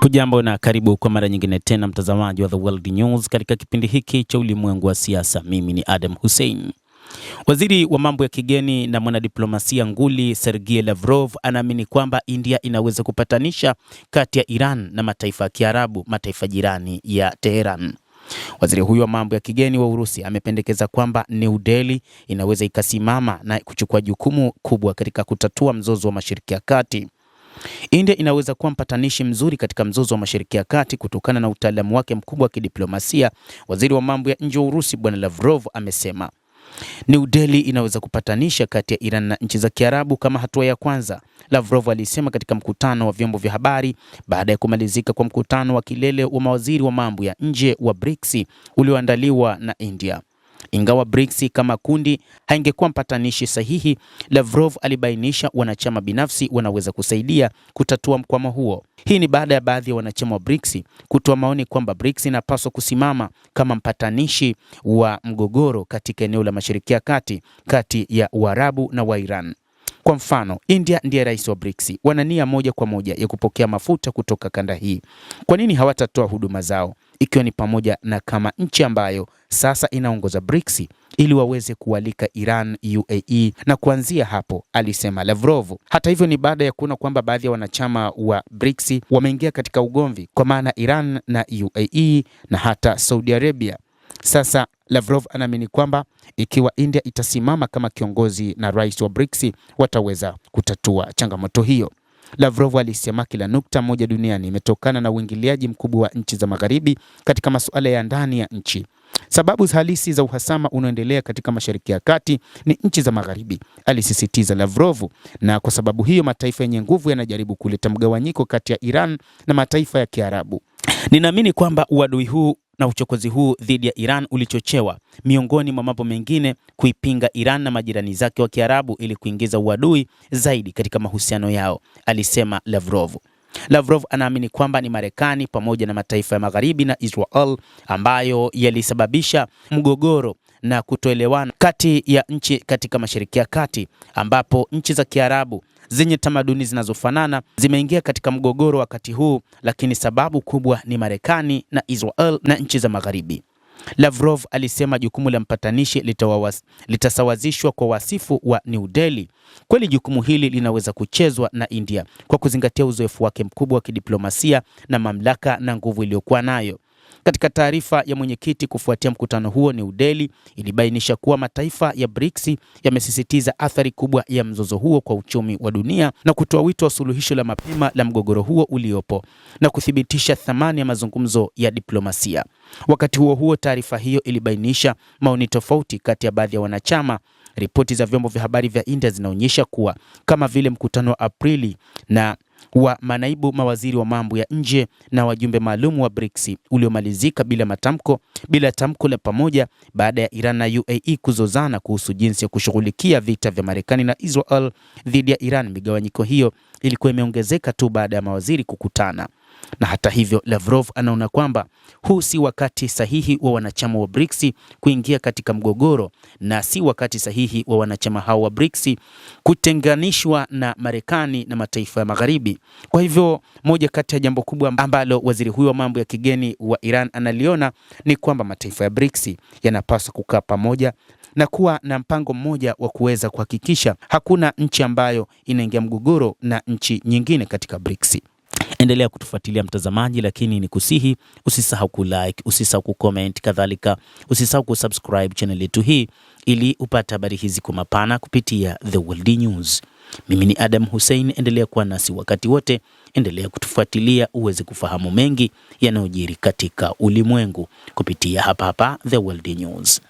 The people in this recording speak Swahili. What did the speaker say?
Hujambo na karibu kwa mara nyingine tena mtazamaji wa The World News katika kipindi hiki cha ulimwengu wa siasa. Mimi ni Adam Hussein. Waziri wa mambo ya kigeni na mwanadiplomasia nguli Sergei Lavrov anaamini kwamba India inaweza kupatanisha kati ya Iran na mataifa ya Kiarabu, mataifa jirani ya Tehran. Waziri huyo wa mambo ya kigeni wa Urusi amependekeza kwamba New Delhi inaweza ikasimama na kuchukua jukumu kubwa katika kutatua mzozo wa Mashariki ya Kati. India inaweza kuwa mpatanishi mzuri katika mzozo wa Mashariki ya Kati kutokana na utaalamu wake mkubwa wa kidiplomasia, waziri wa mambo ya nje wa Urusi Bwana Lavrov amesema. New Delhi inaweza kupatanisha kati ya Iran na nchi za Kiarabu kama hatua ya kwanza, Lavrov alisema katika mkutano wa vyombo vya habari baada ya kumalizika kwa mkutano wa kilele wa mawaziri wa mambo ya nje wa BRICS ulioandaliwa na India. Ingawa BRICS kama kundi haingekuwa mpatanishi sahihi, Lavrov alibainisha wanachama binafsi wanaweza kusaidia kutatua mkwamo huo. Hii ni baada ya baadhi ya wanachama wa BRICS kutoa maoni kwamba BRICS inapaswa kusimama kama mpatanishi wa mgogoro katika eneo la Mashariki ya Kati kati ya Uarabu na wa Iran. Kwa mfano, India ndiye rais wa BRICS. Wana nia moja kwa moja ya kupokea mafuta kutoka kanda hii. Kwa nini hawatatoa huduma zao, ikiwa ni pamoja na kama nchi ambayo sasa inaongoza BRICS, ili waweze kualika Iran, UAE na kuanzia hapo, alisema Lavrov. Hata hivyo, ni baada ya kuona kwamba baadhi ya wanachama wa BRICS wameingia katika ugomvi, kwa maana Iran na UAE na hata Saudi Arabia. Sasa Lavrov anaamini kwamba ikiwa India itasimama kama kiongozi na rais wa BRICS, wataweza kutatua changamoto hiyo. Lavrov alisema kila nukta moja duniani imetokana na uingiliaji mkubwa wa nchi za magharibi katika masuala ya ndani ya nchi. Sababu halisi za uhasama unaoendelea katika Mashariki ya Kati ni nchi za magharibi, alisisitiza Lavrov, na kwa sababu hiyo mataifa yenye nguvu yanajaribu kuleta mgawanyiko kati ya Iran na mataifa ya Kiarabu. Ninaamini kwamba uadui huu na uchokozi huu dhidi ya Iran ulichochewa, miongoni mwa mambo mengine, kuipinga Iran na majirani zake wa Kiarabu ili kuingiza uadui zaidi katika mahusiano yao, alisema Lavrov. Lavrov anaamini kwamba ni Marekani pamoja na mataifa ya magharibi na Israel ambayo yalisababisha mgogoro na kutoelewana kati ya nchi katika Mashariki ya Kati, ambapo nchi za Kiarabu zenye tamaduni zinazofanana zimeingia katika mgogoro wakati huu, lakini sababu kubwa ni Marekani na Israel na nchi za magharibi. Lavrov alisema jukumu la mpatanishi litasawazishwa kwa wasifu wa New Delhi. Kweli jukumu hili linaweza kuchezwa na India kwa kuzingatia uzoefu wake mkubwa wa kidiplomasia na mamlaka na nguvu iliyokuwa nayo. Katika taarifa ya mwenyekiti kufuatia mkutano huo, New Delhi ilibainisha kuwa mataifa ya BRICS yamesisitiza athari kubwa ya mzozo huo kwa uchumi wa dunia na kutoa wito wa suluhisho la mapema la mgogoro huo uliopo na kuthibitisha thamani ya mazungumzo ya diplomasia. Wakati huo huo, taarifa hiyo ilibainisha maoni tofauti kati ya baadhi ya wanachama. Ripoti za vyombo vya habari vya India zinaonyesha kuwa kama vile mkutano wa Aprili na wa manaibu mawaziri wa mambo ya nje na wajumbe maalum wa BRICS uliomalizika bila tamko la pamoja baada ya Iran na UAE kuzozana kuhusu jinsi ya kushughulikia vita vya Marekani na Israel dhidi ya Iran. Migawanyiko hiyo ilikuwa imeongezeka tu baada ya mawaziri kukutana. Na hata hivyo, Lavrov anaona kwamba huu si wakati sahihi wa wanachama wa BRICS kuingia katika mgogoro, na si wakati sahihi wa wanachama hao wa BRICS kutenganishwa na Marekani na mataifa ya magharibi. Kwa hivyo, moja kati ya jambo kubwa ambalo waziri huyo wa mambo ya kigeni wa Iran analiona ni kwamba mataifa ya BRICS yanapaswa kukaa pamoja na kuwa na mpango mmoja wa kuweza kuhakikisha hakuna nchi ambayo inaingia mgogoro na nchi nyingine katika BRICS. Endelea kutufuatilia mtazamaji, lakini ni kusihi usisahau kulike, usisahau kucomment, kadhalika usisahau kusubscribe channel yetu hii ili upate habari hizi kwa mapana kupitia The World News. Mimi ni Adam Hussein, endelea kuwa nasi wakati wote, endelea kutufuatilia uweze kufahamu mengi yanayojiri katika ulimwengu kupitia hapa The World News.